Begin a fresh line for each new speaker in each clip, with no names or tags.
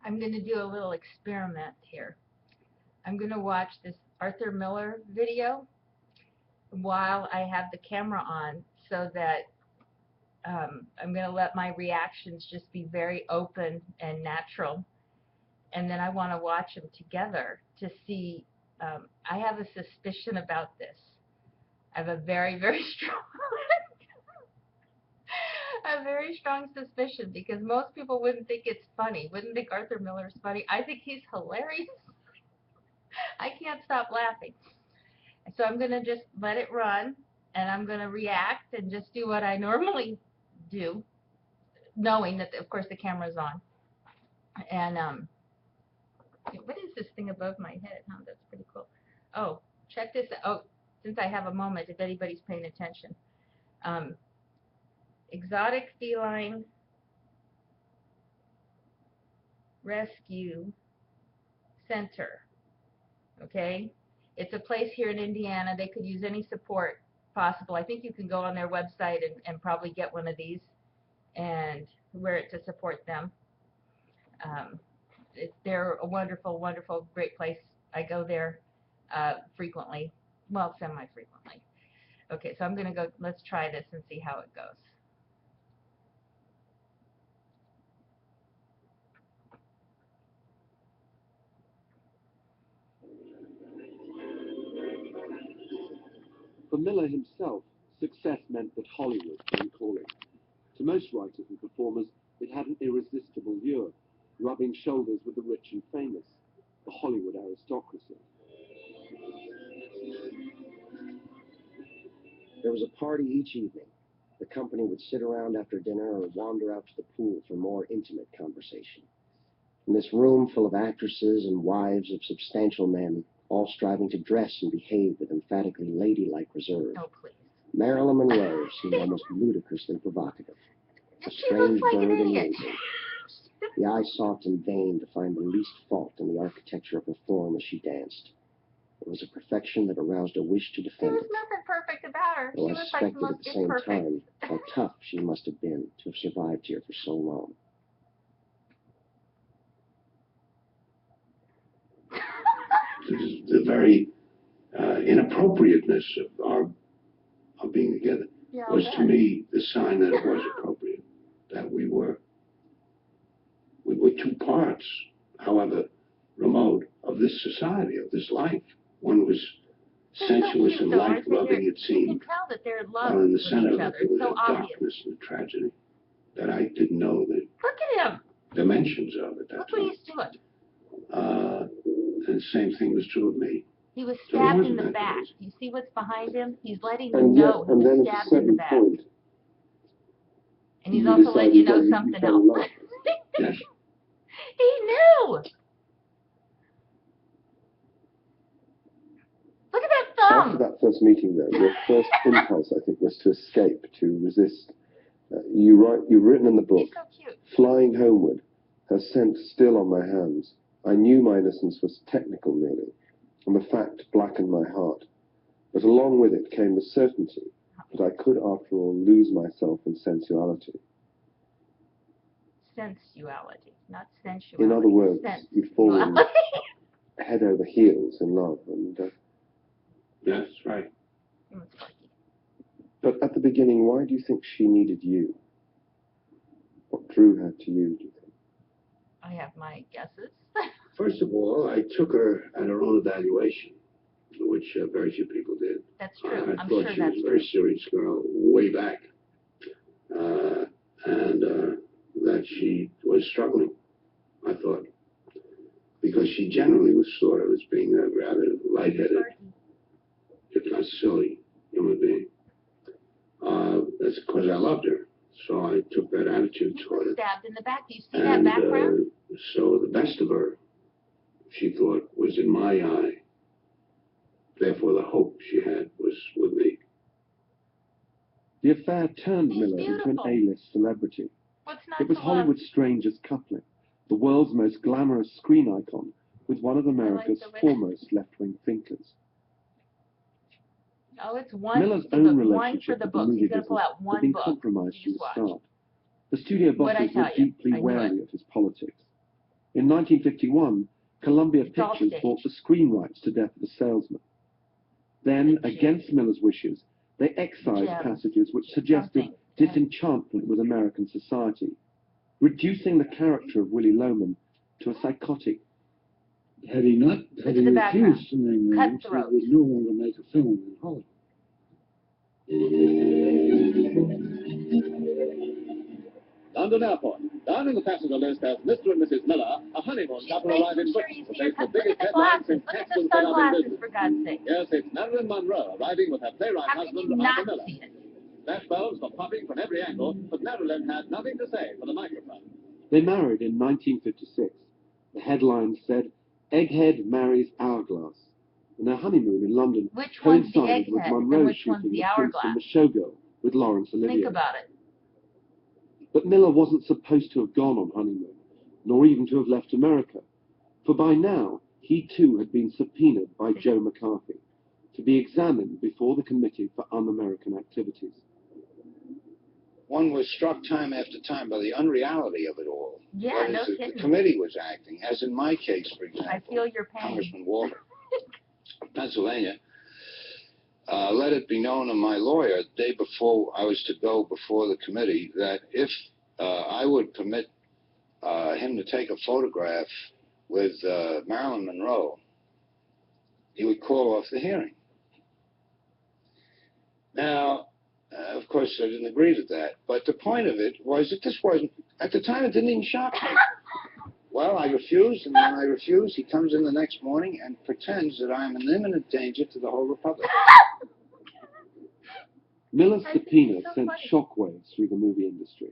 I'm going to do a little experiment here. I'm going to watch this Arthur Miller video while I have the camera on, so that I'm going to let my reactions just be very open and natural. And then I want to watch them together to see. I have a suspicion about this. I have a very, very strong a very strong suspicion, because most people wouldn't think it's funny, wouldn't think Arthur Miller's funny. I think he's hilarious. I can't stop laughing. So I'm going to just let it run, and I'm going to react and just do what I normally do, knowing that, of course, the camera's on. And what is this thing above my head? Oh, that's pretty cool. Oh, check this out. Oh, since I have a moment, if anybody's paying attention. Exotic Feline Rescue Center. Okay? It's a place here in Indiana. They could use any support possible. I think you can go on their website and probably get one of these and wear it to support them. They're a wonderful, wonderful, great place. I go there frequently. Well, semi-frequently. Okay, so I'm going to go, let's try this and see how it goes.
For Miller himself, success meant that Hollywood came calling. To most writers and performers, it had an irresistible lure, rubbing shoulders with the rich and famous, the Hollywood aristocracy.
There was a party each evening. The company would sit around after dinner or wander out to the pool for more intimate conversation. In this room full of actresses and wives of substantial men, all striving to dress and behave with emphatically ladylike reserve, Marilyn Monroe seemed almost ludicrously provocative. A strange bird in the evening. The eye sought in vain to find the least fault in the architecture of her form as she danced. It was a perfection that aroused a wish to defend it.
There was nothing perfect about her.
Though
She
I
was like the
suspected at
most
the same
imperfect.
time how tough she must have been to have survived here for so long.
The very inappropriateness of our being together was to me the sign that it was appropriate, that we were two parts, however remote, of this society, of this life. One was sensuous and life-loving, it seemed.
You can tell that they're in love
While in the
with
center
each
of it,
other.
there was
It's so
a
obvious.
darkness and a tragedy that I didn't know the
Look at him.
dimensions of at that
Look
time.
what he's doing.
And the same thing was true of me.
He was
So it
stabbed in
wasn't
the
that
back.
crazy.
You see what's behind him? He's letting you
And
know
yet, and
he
then
was
at a
stabbed in the
certain
back.
point,
And he's
you
also letting you know
decided that
something
you fell in
else.
love.
Yes.
He knew. Look at that thumb.
After that first meeting, though, your first impulse, I think, was to escape, to resist. You've written in the book,
He's so cute.
flying homeward, her scent still on my hands. I knew my innocence was technical merely, and the fact blackened my heart. But along with it came the certainty that I could, after all, lose myself in sensuality.
Sensuality, not sensuality.
In other words, you'd fallen
Sensuality.
head over heels in love, and
Yes, right.
but at the beginning, why do you think she needed you? What drew her to you, do you think?
I have my guesses.
First of all, I took her at her own evaluation, which very few people did.
That's true.
I
I'm
thought
sure
she
that's
was a very
true.
serious girl way back, and that she was struggling, I thought, because she generally was thought of as being a rather lightheaded, if not silly, human being. That's because I loved her, so I took that attitude
He
toward
was
her.
stabbed in the back. Do you see that background?
So the best of her, she thought, was in my eye. Therefore, the hope she had was with me.
The affair turned
He's
Miller into an
beautiful.
A-list celebrity.
What's not
It was
to love?
Hollywood's strangest coupling, the world's most glamorous screen icon with one of America's
the way-
foremost left-wing thinkers.
Oh, it's one.
Miller's
See, but
own
one for
relationship
the
with the
book.
movie
He's going to pull
business
out
had
one
been
book.
compromised
You
from
just
the
watch.
start. The studio
What'd I
bosses were
tell you?
deeply
I knew
wary
it.
of his politics. In 1951, Columbia
It's all
Pictures
staged.
bought the screen rights to Death of the Salesman. Then, against Miller's wishes, they excised
Gems.
passages which suggested
Something.
disenchantment with American society, reducing the character of Willy Loman to a psychotic.
Had he
Look at the background.
refused to name names, he
Cutthroat.
would no longer make a film in Hollywood.
London Airport. Down in the passenger list as Mr. and Mrs. Miller, a honeymoon
She's
couple arrive in
making sure
Britain
you
to
see her.
face the
Look at
biggest
the
headlines
glasses.
in
Look at
text
the
and film
sunglasses,
business.
for God's sake.
Yes, it's Marilyn Monroe arriving with her playwright
How can
husband,
you
Arthur
not
Miller.
see it?
Flashbulbs were popping from every angle, but Marilyn had nothing to say for the microphone.
They married in 1956. The headline said, "Egghead marries Hourglass." And their honeymoon in London
Which one's the
coincided with
egghead and
Monroe's
which one's
shooting
the
of Prince
hourglass?
and the Showgirl with Laurence Olivier.
Think about it.
But Miller wasn't supposed to have gone on honeymoon, nor even to have left America, for by now he too had been subpoenaed by Joe McCarthy to be examined before the Committee for Un-American Activities.
One was struck time after time by the unreality of it all.
Yeah,
That
no
is, the
kidding.
committee was acting, as in my case, for example.
I feel your pain.
Congressman Walker of Pennsylvania, let it be known to my lawyer the day before I was to go before the committee that if I would permit him to take a photograph with Marilyn Monroe, he would call off the hearing. Now, of course, I didn't agree to that, but the point of it was that this wasn't, at the time, it didn't even shock me. Well, I refused, and when I refused, he comes in the next morning and pretends that I'm an imminent danger to the whole Republic.
Miller's subpoena
so
sent
funny.
shockwaves through the movie industry.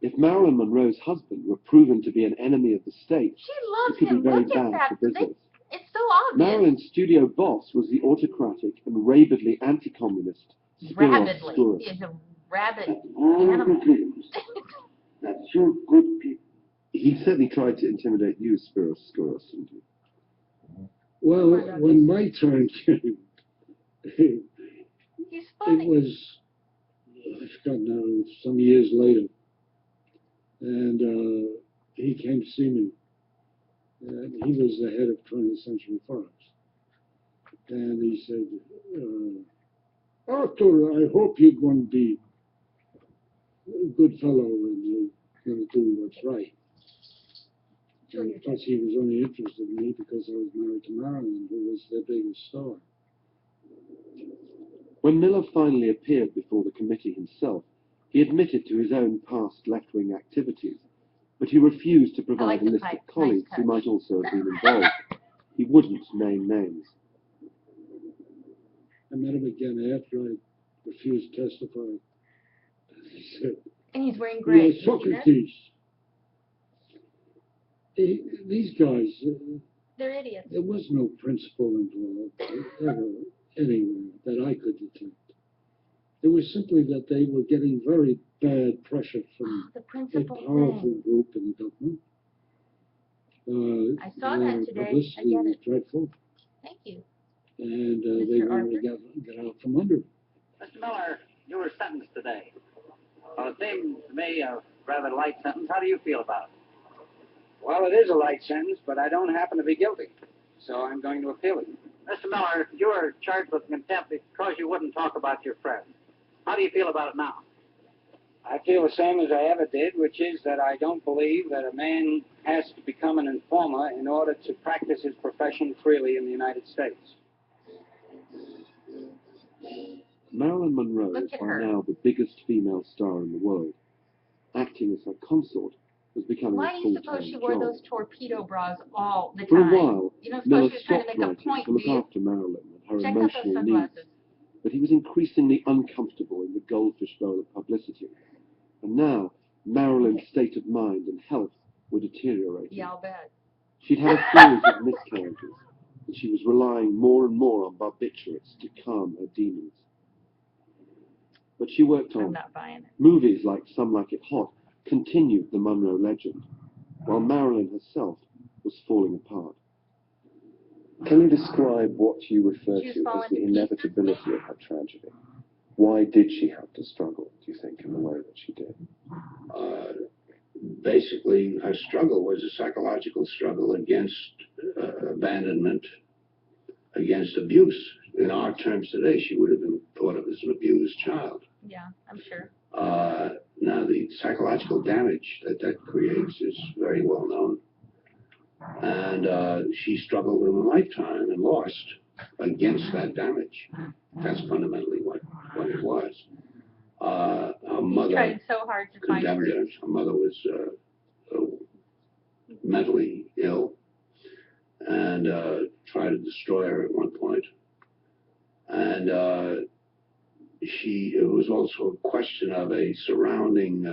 If Marilyn Monroe's husband were proven to be an enemy of the state,
She loves
it could
him.
be very
Look at
bad
that.
for business.
It's so obvious.
Marilyn's studio boss was the autocratic and rabidly anti-communist Spiros
Rabidly.
Skouras.
He is a rabid
All
animal.
That's your good people. He certainly tried to intimidate you, Spiros Skouras, didn't he?
Well, when my turn came,
He's
it
funny.
was, I forgot now, some years later. And he came to see me. And he was the head of 20th Century Fox. And he said, Arthur, I hope you're going to be a good fellow and you're going to do what's right. And plus, he was only interested in me because I was married to Marilyn, who was their biggest star.
When Miller finally appeared before the committee himself, he admitted to his own past left-wing activities, but he refused to provide a list of colleagues who might also have been involved. He wouldn't name names.
I met him again after I refused to testify. He said,
And he's wearing gray.
"You know, Socrates, these guys,
They're idiots.
there was no principle involved ever anywhere that I could detect. It was simply that they were getting very bad pressure from
The
a
principal
powerful
thing.
group in the government.
I saw that today. I
Publicity
get
was
it.
dreadful,
Thank you.
and they
Mr.
wanted to get out from under it.
Mr. Miller, you were sentenced today. Well, it seems to me a rather light sentence. How do you feel about it?
Well, it is a light sentence, but I don't happen to be guilty, so I'm going to appeal it.
Mr. Miller, you were charged with contempt because you wouldn't talk about your friend. How do you feel about it now?
I feel the same as I ever did, which is that I don't believe that a man has to become an informer in order to practice his profession freely in the United States.
Marilyn Monroe
Look
is
at
by
her.
now the biggest female star in the world. Acting as her consort was becoming
Why
a
do you suppose
full-time
she wore
job.
those torpedo bras all the
For a
time?
while,
You don't
Miller
suppose she was trying to
stopped
make a
writing
point,
to look
do you?
after Marilyn and her
Check out those
emotional
sunglasses.
needs, but he was increasingly uncomfortable in the goldfish bowl of publicity. And now, Marilyn's state of mind and health were deteriorating.
Yeah, I'll bet.
She'd had a series of miscarriages, and she was relying more and more on barbiturates to calm her demons. But she worked
I'm
on.
not buying it.
Movies like Some Like It Hot continued the Monroe legend, while Marilyn herself was falling apart. Can you describe what you refer
She was
to as
falling
the
to pieces.
inevitability of her tragedy? Why did she have to struggle, do you think, in the way that she did?
basically her struggle was a psychological struggle against abandonment, against abuse. In our terms today, she would have been thought of as an abused child.
Yeah, I'm sure.
Now, the psychological damage that creates is very well known. And she struggled in a lifetime and lost against that damage. That's fundamentally what it was. Her
He
mother
tried so hard to find
condemned her.
grief.
Her mother was mentally ill and tried to destroy her at one point. And it was also a question of a surrounding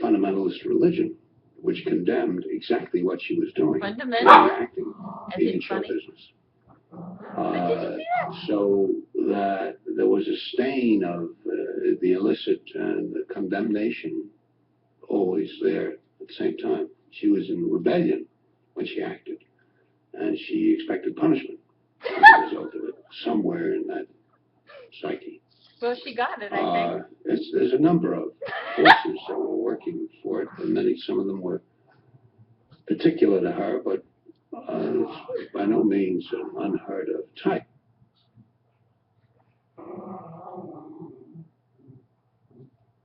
fundamentalist religion, which condemned exactly what she was doing.
Fundamentalist?
Acting,
As
being
in
show
funny?
business.
But did you see that?
So that there was a stain of the illicit and the condemnation always there at the same time. She was in rebellion when she acted, and she expected punishment as a result of it, somewhere in that psyche.
Well, she got it, I think.
There's a number of forces that were working for it, and some of them were particular to her, but by no means an unheard of type.